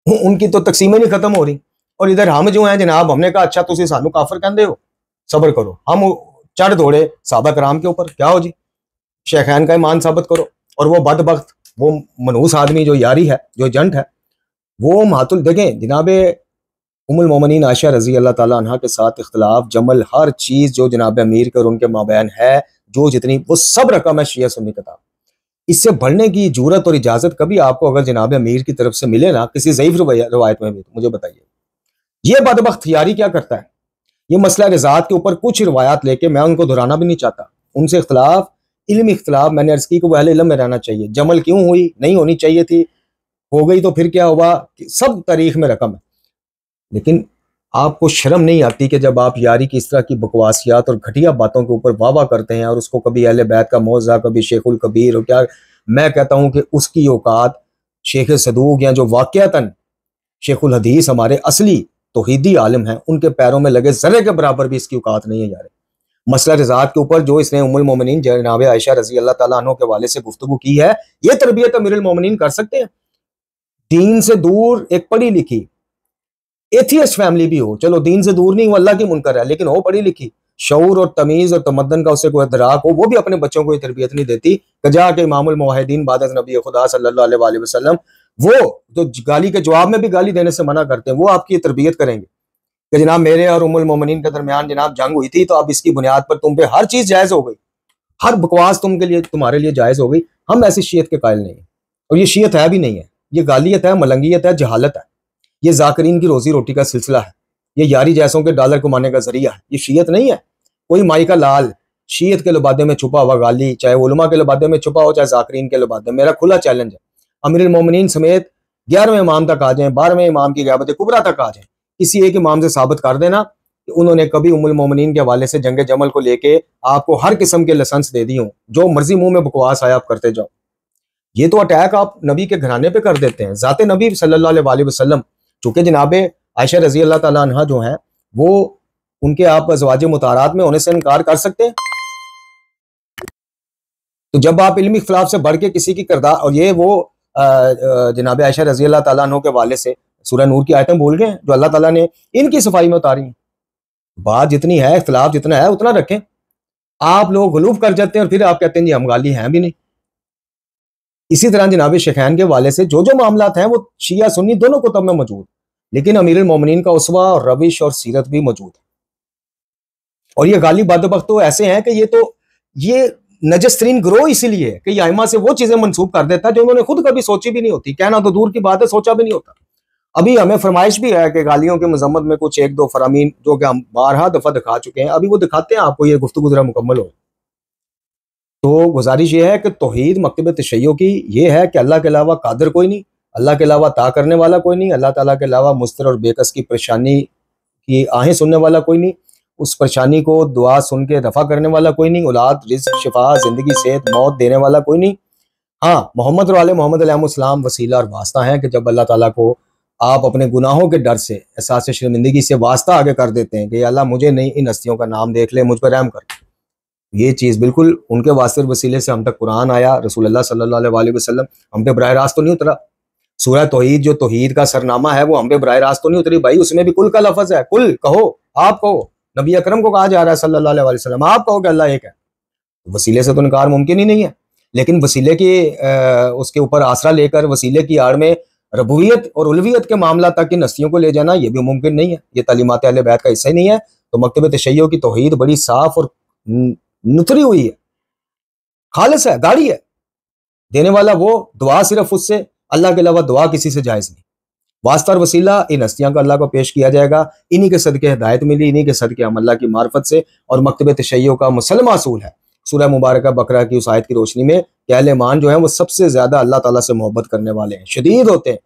उनकी तो तकसीमें नहीं खत्म हो रही। और इधर हम जो हैं जनाब, हमने कहा अच्छा तुम सानू काफर कहते हो, सब्र करो। हम चढ़ दौड़े साहबा कराम के ऊपर, क्या हो जी, शेखैन का ईमान साबित करो। और वो बदबख्त, वो मनहूस आदमी जो यारी है, जो एजेंट है, वो मातुल देखें जनाब उम्मुल मोमिनीन आयशा रजी अल्लाह ताला अन्हा के साथ इख्तिलाफ, जमल, हर चीज जो जनाब अमीर के और उनके माबैन है, जो जितनी, वो सब रकम है शिया सुन्नी किताब। इससे बढ़ने की जरूरत और इजाजत कभी आपको अगर जनाब अमीर की तरफ से मिले ना किसी ज़ईफ रवायत में भी, तो मुझे बताइए ये बदबख्त यारी क्या करता है? ये मसला रिजात के ऊपर कुछ रवायात लेके, मैं उनको दोहराना भी नहीं चाहता, उनसे इख्तिलाफ, इल्म इख्तिलाफ, मैंने अर्ज की कि वो अहले इल्म में रहना चाहिए। जमल क्यों हुई, नहीं होनी चाहिए थी, हो गई तो फिर क्या हुआ, सब तारीख में रकम है। लेकिन आपको शर्म नहीं आती कि जब आप यारी की इस तरह की बकवासियात और घटिया बातों के ऊपर वाह करते हैं, और उसको कभी अहले बैत का मौजा, कभी शेखुल कबीर, और क्या, मैं कहता हूं कि उसकी औकात शेख सदूक या जो वाकयातन शेखुल हदीस हमारे असली तौहीदी आलिम हैं, उनके पैरों में लगे जर्रे के बराबर भी इसकी औकात नहीं है यार। मसला रिजात के ऊपर जो इसने उम्मुल मोमिनीन जनाब आयशा रजी अल्लाह ताला अन्हा के वाले से गुफ्तगू की है, ये तरबियत अमीरुल मोमिनीन कर सकते हैं? दीन से दूर एक पढ़ी लिखी एथियस्ट फैमिली भी हो, चलो दीन से दूर नहीं, वो अल्लाह की मुनकर है, लेकिन हो पढ़ी लिखी, शऊर और तमीज और तमद्दन का उसे कोई इदराक हो, वो भी अपने बच्चों को ये तरबियत नहीं देती कि जाके इमामुल मुवहिदीन बाद नबी खुदा सल्लल्लाहु अलैहि वसल्लम, वो जो गाली के जवाब में भी गाली देने से मना करते हैं, वो आपकी तरबियत करेंगे कि जनाब मेरे और उम्मुल मोमिनीन के दरमियान जनाब जंग हुई थी, तो अब इसकी बुनियाद पर तुम पे हर चीज जायज हो गई, हर बकवास तुम्हारे लिए जायज हो गई। हम ऐसी शीयत के कायल नहीं है, और ये शीयत है भी नहीं है, ये गालियत है, मलंगियत है, जहालत है, ये जाकरीन की रोजी रोटी का सिलसिला है, ये यारी जैसों के डॉलर कमाने का जरिया है, ये शीयत नहीं है। कोई माई का लाल शीयत के लबादे में छुपा हुआ गाली, चाहे उलमा के लबादे में छुपा हो, चाहे जाकरीन के लबादे, मेरा खुला चैलेंज है, अमीरुल मोमिनीन समेत 11वें इमाम तक आ जाएं, 12वें इमाम की ग़ैबत कुबरा तक आ जाएं, किसी एक इमाम से साबित कर देना कि उन्होंने कभी उम्मुल मोमिनीन के हवाले से जंग जमल को लेके आपको हर किस्म के लाइसेंस दे दी हो, जो मर्जी मुंह में बकवास आया आप करते जाओ। ये तो अटैक आप नबी के घराने पे कर देते हैं, जाते नबी सल्लल्लाहु अलैहि वसल्लम, चूंकि जनाब आयशा रजी अल्लाह ताला अन्हा जो है वो उनके आप अज़वाज मुतारात में होने से इनकार कर सकते हैं? तो जब आप इल्मी इख्तिलाफ से बढ़ के किसी की किरदार, और ये वो जनाब आयशा रजी अल्लाह ताला अन्हा के वाले से सूरह नूर की आयतें भूल गए जो अल्लाह ताला ने इनकी सफाई में उतारी हैं। बात जितनी है, इख्तिलाफ जितना है उतना रखें। आप लोग गुलूफ कर जाते हैं और फिर आप कहते हैं जी हम गाली हैं भी नहीं। इसी तरह जनाब शेखैन के वाले से जो जो मामलात हैं वो शिया सुन्नी दोनों कुतुब में मौजूद, लेकिन अमीरुल मोमिनीन का उसवा और रविश और सीरत भी मौजूद है। और ये गाली बदबख्त तो ऐसे हैं कि ये नजस तरीन ग्रोह इसीलिए है कि आइमा से वो चीजें मंसूब कर देता है जो उन्होंने खुद कभी सोची भी नहीं होती। कहना तो दूर की बात है, सोचा भी नहीं होता। अभी हमें फरमाइश भी है कि गालियों की मजम्मत में कुछ एक दो फरामीन जो कि हम 12 दफा दिखा चुके हैं, अभी वो दिखाते हैं आपको, ये गुफ्तगू जरा मुकम्मल हो। तो गुजारिश ये है कि तौहीद मकतब तशय्यो की ये है कि अल्लाह के अलावा कादिर कोई नहीं, अल्लाह के अलावा ता करने वाला कोई नहीं, अल्लाह ताला के अलावा मुस्तर और बेकस की परेशानी की आहें सुनने वाला कोई नहीं, उस परेशानी को दुआ सुन के रफा करने वाला कोई नहीं, औलाद, रिज़्क़, शिफा, जिंदगी, सेहत, मौत देने वाला कोई नहीं। हाँ, मोहम्मद और आले मोहम्मद अलैहिस्सलाम वसीला और वास्ता है कि जब अल्लाह ताला को आप अपने गुनाहों के डर से, एहसास शर्मिंदगी से वास्ता आगे कर देते हैं कि अल्लाह मुझे नहीं, इन हस्तियों का नाम देख ले, मुझ पर रहम कर, ये चीज़ बिल्कुल उनके वास्ते और वसीले से हम तक कुरान आया, रसूलुल्लाह सल्लल्लाहु अलैहि वसल्लम हम पे बराह रास्त तो नहीं उतरा। सूरह तौहीद जो तौहीद का सरनामा है वो हम पे बराह रास्त तो नहीं उतरी भाई, उसमें भी कुल का लफ्ज है, कुल कहो, आप कहो, नबी अकरम को कहा जा रहा है सल्लल्लाहु अलैहि वसल्लम, आप कहो कि अल्लाह एक है। वसीले से तो इनकार मुमकिन ही नहीं है, लेकिन वसीले के उसके ऊपर आसरा लेकर वसीले की आड़ में रबूबियत और उलवियत के मामला तक इन हस्तियों को ले जाना ये भी मुमकिन नहीं है, ये तालीमात अहले बैत का हिस्सा ही नहीं है। तो मकतब तशय्युअ की तौहीद बड़ी साफ और नुतरी हुई है, खालिस है, गाड़ी है, देने वाला वो, दुआ सिर्फ उससे, अल्लाह के अलावा दुआ किसी से जायज नहीं। वास्ता और वसीला इन हस्तियां का अल्लाह को पेश किया जाएगा, इन्हीं के सदके हिदायत मिली, इन्हीं के सदके हम अल्लाह की मार्फत से। और मकतब तशय्युअ का मुसलमा असूल है सूरह मुबारक बकरा की उस आयत की रोशनी में कि अहले ईमान जो है वो सबसे ज्यादा अल्लाह ताला से मोहब्बत करने वाले हैं, शदीद होते हैं।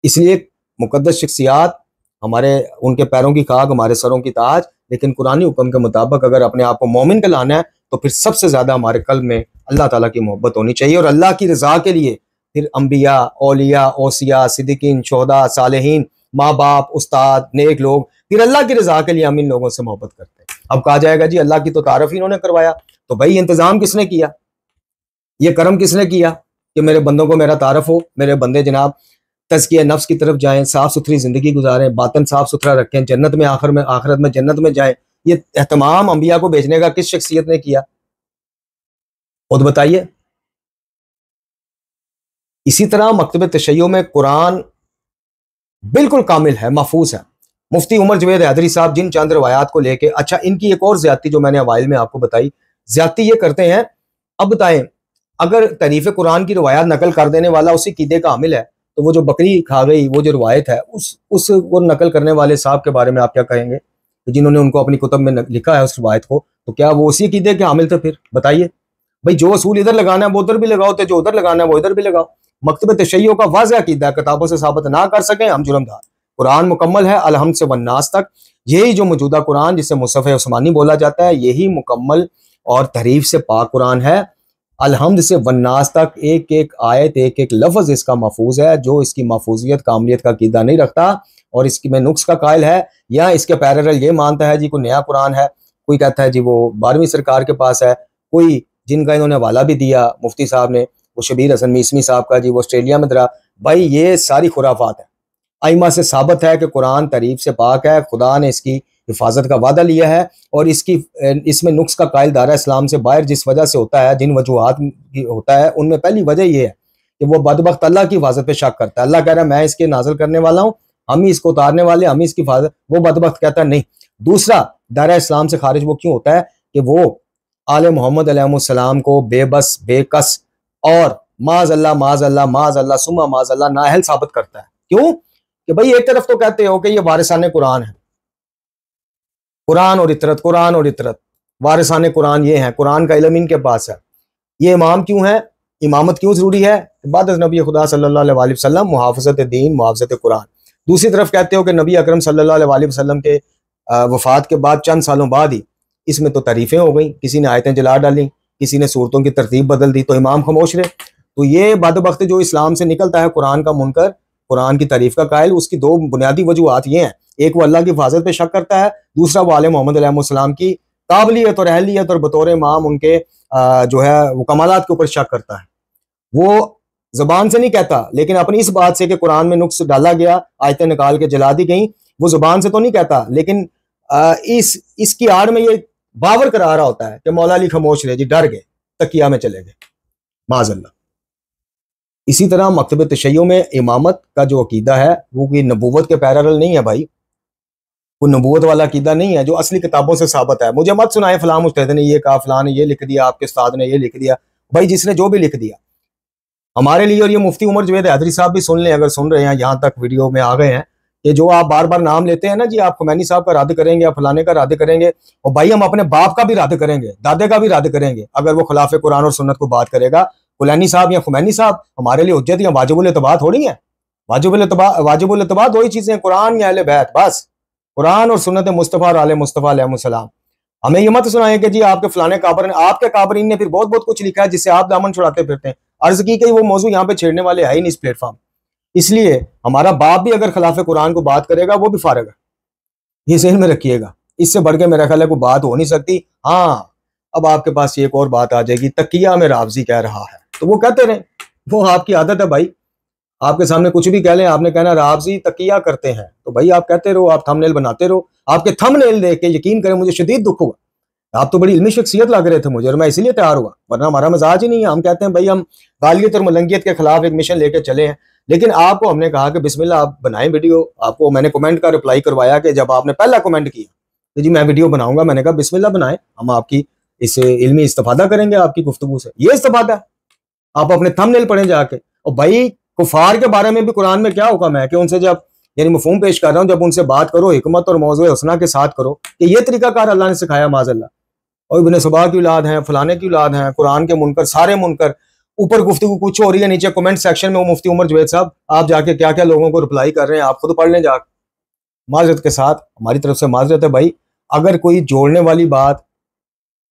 इसलिए मुकद्दस शख्सियात हमारे, उनके पैरों की खाक हमारे सरों की ताज, लेकिन कुरानी हुक्म के मुताबिक अगर अपने आप को मोमिन कहलाना है तो फिर सबसे ज्यादा हमारे कल्ब में अल्लाह ताला की मोहब्बत होनी चाहिए। और अल्लाह की रजा के लिए फिर अंबिया, औलिया, ओसिया, सिद्दीकीन, शोहदा, सालेहीन, माँ बाप, उस्ताद, नेक लोग, फिर अल्लाह की रजा के लिए हम इन लोगों से मोहब्बत करते हैं। अब कहा जाएगा जी अल्लाह की तो तारीफ ही इन्होंने करवाया, तो भाई इंतजाम किसने किया, ये करम किसने किया कि मेरे बंदों को मेरा तारफ हो, मेरे बंदे जनाब तज़किया नफ्स की तरफ जाएं, साफ सुथरी जिंदगी गुजारें, बातन साफ सुथरा रखें, जन्नत में आखिरत में जन्नत में जाएं। ये एहतमाम अंबिया को भेजने का किस शख्सियत ने किया, खुद बताइए। इसी तरह मकतब तशय्युअ में कुरान बिल्कुल कामिल है, महफूज है। मुफ्ती उमर जवेद हैदरी साहब जिन चंद रवायात को लेके, अच्छा इनकी एक और ज्यादती जो मैंने अवाइल में आपको बताई, ज्यादती ये करते हैं। अब बताएं, अगर तरीफ कुरान की रवायात नकल कर देने वाला उसी कीदे का हामिल है, तो वो जो बकरी खा गई वो जो रवायत है उस वो नकल करने वाले साहब के बारे में आप क्या कहेंगे, जिन्होंने उनको अपनी कुतब में लिखा है उस रवायत को, तो क्या वो उसी कीदे के हामिल थे? फिर बताइए भाई, जो असूल इधर लगाना है वो उधर भी लगाओ, तो जो उधर लगाना है वो इधर भी लगाओ। मकतब तशय्युअ का वाज़ेह अकीदा है, किताबों से साबित ना कर सकें हम जुर्मदार। कुरान मुकम्मल है अलहम्द से वन्नास तक, यही जो मौजूदा कुरान जिसे मुसहफ़ उस्मानी बोला जाता है, यही मुकम्मल और तहरीफ से पाक कुरान है। अलहम्द से वन्नास तक एक एक आयत, एक एक लफ्ज़ इसका महफूज है। जो इसकी महफूजियत कामलियत का अकीदा नहीं रखता और इसकी में नुक्स का कायल है, या इसके पैरेलल ये मानता है जी कोई नया कुरान है, कोई कहता है जी वो 12वीं सरकार के पास है, कोई जिनका इन्होंने हवाला भी दिया मुफ्ती साहब ने, वो शबीर हसन मीसमी साहब का, जी वो ऑस्ट्रेलिया में दरा। भाई ये सारी खुराफात है। आइमा से साबित है कि कुरान तारीफ से पाक है, खुदा ने इसकी हिफाजत का वादा लिया है और इसमें नुक्स का कायल दायरा इस्लाम से बाहर जिस वजह से होता है, जिन वजूहात होता है, उनमें पहली वजह यह है कि वो बदबख्त अल्लाह की हिफाजत पे शक करता है। अल्लाह कह रहा है मैं इसके नाजिल करने वाला हूँ, हम ही इसको उतारने वाले, हम ही इसकी हिफाजत, वो बदबख्त कहता है नहीं। दूसरा, दायरा इस्लाम से खारिज वो क्यों होता है कि वो आले मोहम्मद अलैहिस्सलाम को बेबस, बेकस और माज अल्लाह सुमा माज अल्लाह नाअहल साबित करता है। क्यों? कि भाई एक तरफ तो कहते हो कि ये वारिसाने कुरान है, कुरान और इतरत, वारिसाने कुरान ये है, कुरान का इल्म इनके पास है। ये इमाम क्यों है, इमामत क्यों जरूरी है? इबादत नबी खुदा सल्लल्लाहु अलैहि वसल्लम, मुहाफ़ज़त दीन, मुहाफ़ज़त कुरान। दूसरी तरफ कहते हो कि नबी अकरम सल्लल्लाहु अलैहि वसल्लम के वफात के बाद चंद सालों बाद ही इसमें तो तारीफें हो गई, किसी ने आयतें जला डाली, किसी ने सूरतों की तरतीब बदल दी, तो इमाम खामोश रहे। तो ये बदबख्त जो इस्लाम से निकलता है कुरान का मुनकर, कुरान की तारीफ का कायल, उसकी दो बुनियादी वजूहात ये हैं। एक वो अल्लाह की हिफाजत पे शक करता है, दूसरा वो आले मोहम्मद अलैहिस्सलाम की काबिलियत और अहलियत और बतौर इमाम उनके जो है वो कमालात के ऊपर शक करता है। वो जबान से नहीं कहता, लेकिन अपनी इस बात से कि कुरान में नुक्स डाला गया, आयतें निकाल के जला दी गई, वो जुबान से तो नहीं कहता, लेकिन इसकी आड़ में ये बावर करा रहा होता है कि मौला अली खामोश रहे जी, डर गए, तकिया में चले गए, माज़अल्लाह। इसी तरह मकतब तशय्युअ में इमामत का जो अकीदा है वो कोई नबूवत के पैरेलल नहीं है भाई, कोई नबूवत वाला अकीदा नहीं है जो असली किताबों से साबित है। मुझे मत सुनाए फलां मुजतहिद ने ये कहा, फलां ने ये लिख दिया, आपके उस्ताद ने ये लिख दिया। भाई जिसने जो भी लिख दिया हमारे लिए, और ये मुफ्ती उमर जवेद हैदरी साहब भी सुन लें अगर सुन रहे हैं, यहाँ तक वीडियो में आ गए हैं, कि जो आप बार बार नाम लेते हैं ना जी, आप खुमैनी साहब का रद्द करेंगे, आप फलाने का रद्द करेंगे, और भाई हम अपने बाप का भी रद्द करेंगे, दादे का भी रद्द करेंगे अगर वो खिलाफ कुरान और सुन्नत को बात करेगा। फुलानी साहब या खुमैनी साहब हमारे लिए हुज्जत या वाजिबुल इत्तिबा थोड़ी है। वाजिबुल इत्तिबा दो ही चीजें, कुरान या अहले बैत, बस कुरान और सुन्नत मुस्तफ़ा और आले मुस्तफ़ा अलैहिस्सलाम। हमें ये मत सुनाए कि जी आपके फलाने काबर ने, आपके काबरीन ने फिर बहुत बहुत कुछ लिखा है जिससे आप दामन छुड़ाते फिरते हैं। अर्ज की कि वो मौजू यहाँ पे छेड़ने वाले है ही नहीं इस प्लेटफॉर्म। इसलिए हमारा बाप भी अगर खिलाफ कुरान को बात करेगा वो भी फारग है, ये ज़हन में रखिएगा। इससे बढ़ के मेरा ख्याल है कोई बात हो नहीं सकती। हाँ, अब आपके पास एक और बात आ जाएगी, तकिया में रावजी कह रहा है, तो वो कहते रहे, वो आपकी आदत है भाई। आपके सामने कुछ भी कह लें, आपने कहना रावजी तकिया करते हैं, तो भाई आप कहते रहो, आप थंबनेल बनाते रहो। आपके थंबनेल देख के यकीन करें मुझे शदीद दुख हुआ। आप तो बड़ी इल्मी शख्सियत लग रहे थे मुझे, और मैं इसीलिए तैयार हुआ, वरना हमारा मजाज ही नहीं है। हम कहते हैं भाई हम गालियत और मलंगियत के खिलाफ एक मिशन लेके चले हैं, लेकिन आपको हमने कहा कि बिस्मिल्लाह आप बनाएं वीडियो। आपको मैंने कमेंट का रिप्लाई करवाया कि जब आपने पहला कमेंट किया तो जी मैं वीडियो बनाऊंगा, मैंने कहा बिस्मिल्लाह बनाएं, हम आपकी इस इल्मी इस्तिफादा करेंगे आपकी गुफ्तगू से। ये इस्तिफादा है, आप अपने थंबनेल पढ़ें जाके। और भाई कुफार के बारे में भी कुरान में क्या हुक्म है कि उनसे जब, यानी मफहूम पेश कर रहा हूं, जब उनसे बात करो हिकमत और मौज़ूए हुस्ना के साथ करो, कि ये तरीकाकार अल्लाह ने सिखाया माज़अल्लाह। और इब्ने सबा की औलाद हैं, फलाने की औलाद हैं, कुरान के मुनकर, सारे मुनकर। ऊपर गुफ्तगू कुछ हो रही है, नीचे कमेंट सेक्शन में वो मुफ्ती उमर जवेद साहब आप जाके क्या क्या लोगों को रिप्लाई कर रहे हैं, आप खुद पढ़ लें जाकर। माजरत के साथ, हमारी तरफ से माजरत है भाई। अगर कोई जोड़ने वाली बात,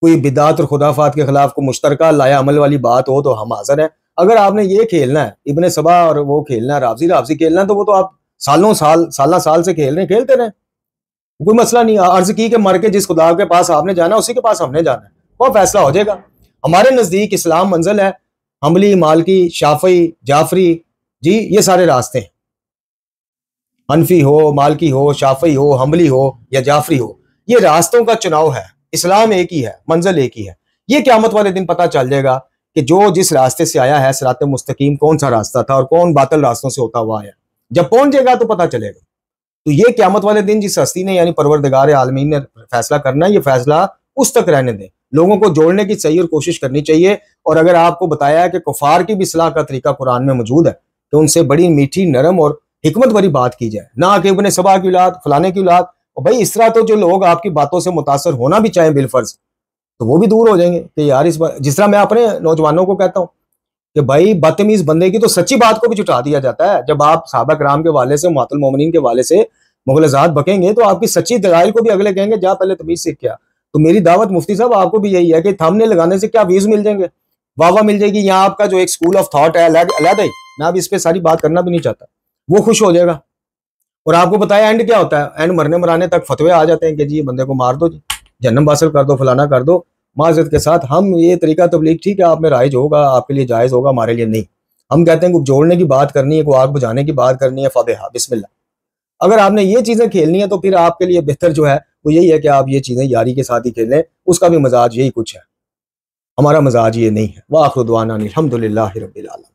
कोई बिदात और खुदाफात के खिलाफ कोई मुश्तरका लाया अमल वाली बात हो तो हम हाजिर हैं। अगर आपने ये खेलना है, इब्ने सबा और वो खेलना है, रावजी खेलना है, तो वो तो आप साल से खेल रहे हैं, खेलते रहे, कोई मसला नहीं। अर्ज की कि मर के जिस खुदा के पास आपने जाना उसी के पास हमने जाना है, वो फैसला हो जाएगा। हमारे नजदीक इस्लाम मंजिल है, हम्बली, मालकी, शाफी, जाफरी, जी ये सारे रास्ते हैं। हनफी हो, मालकी हो, शाफी हो, हम्बली हो या जाफरी हो, ये रास्तों का चुनाव है। इस्लाम एक ही है, मंजिल एक ही है। ये क़यामत वाले दिन पता चल जाएगा कि जो जिस रास्ते से आया है, सिराते मुस्तकीम कौन सा रास्ता था और कौन बातिल रास्तों से होता हुआ आया। जब पहुंच जाएगा तो पता चलेगा। तो ये क़यामत वाले दिन जिस हस्ती ने, यानी परवरदिगार आलमीन ने फैसला करना है, ये फैसला उस तक रहने दें। लोगों को जोड़ने की सही और कोशिश करनी चाहिए। और अगर आपको बताया है कि कुफार की भी इस्लाह का तरीका कुरान में मौजूद है, तो उनसे बड़ी मीठी, नरम और हिकमत भरी बात की जाए, ना कि इब्ने सबा की औलाद, फलाने की औलाद। और भाई इस तरह तो जो लोग आपकी बातों से मुतासर होना भी चाहें बिलफर्ज, तो वो भी दूर हो जाएंगे कि यार इस बार, जिस तरह मैं अपने नौजवानों को कहता हूँ कि भाई बदतमीज बंदे की तो सच्ची बात को भी झुठा दिया जाता है। जब आप सहाबा कराम के वाले से, मुअत्तल मोमिनीन के वाले से मुग़लज़ात बकेंगे, तो आपकी सच्ची दलाइल को भी अगले कहेंगे जा पहले तमीज सीख क्या। तो मेरी दावत मुफ्ती साहब आपको भी यही है कि थंबनेल लगाने से क्या व्यूज मिल जाएंगे, वाह मिल जाएगी, यहाँ आपका जो एक स्कूल ऑफ थॉट है अलग है, मैं अब इस पे सारी बात करना भी नहीं चाहता, वो खुश हो जाएगा। और आपको बताया एंड क्या होता है, एंड मरने मराने तक फतवे आ जाते हैं कि जी बंदे को मार दो, जी जन्नम हासिल कर दो, फलाना कर दो। माज़रत के साथ हम ये तरीका तबलीग ठीक है आप में राइज होगा, आपके लिए जायज़ होगा, हमारे लिए नहीं। हम कहते हैं को जोड़ने की बात करनी है, को आग बुझाने की बात करनी है, फबेहा बिस्मिल्लाह। अगर आपने ये चीज़ें खेलनी है तो फिर आपके लिए बेहतर जो है वो यही है कि आप ये चीज़ें यारी के साथ ही खेलें। उसका भी मजाज यही कुछ है, हमारा मजाज ये नहीं है। व आखिर दुआना अनिल हम्दुलिल्लाहि रब्बिल आलमीन।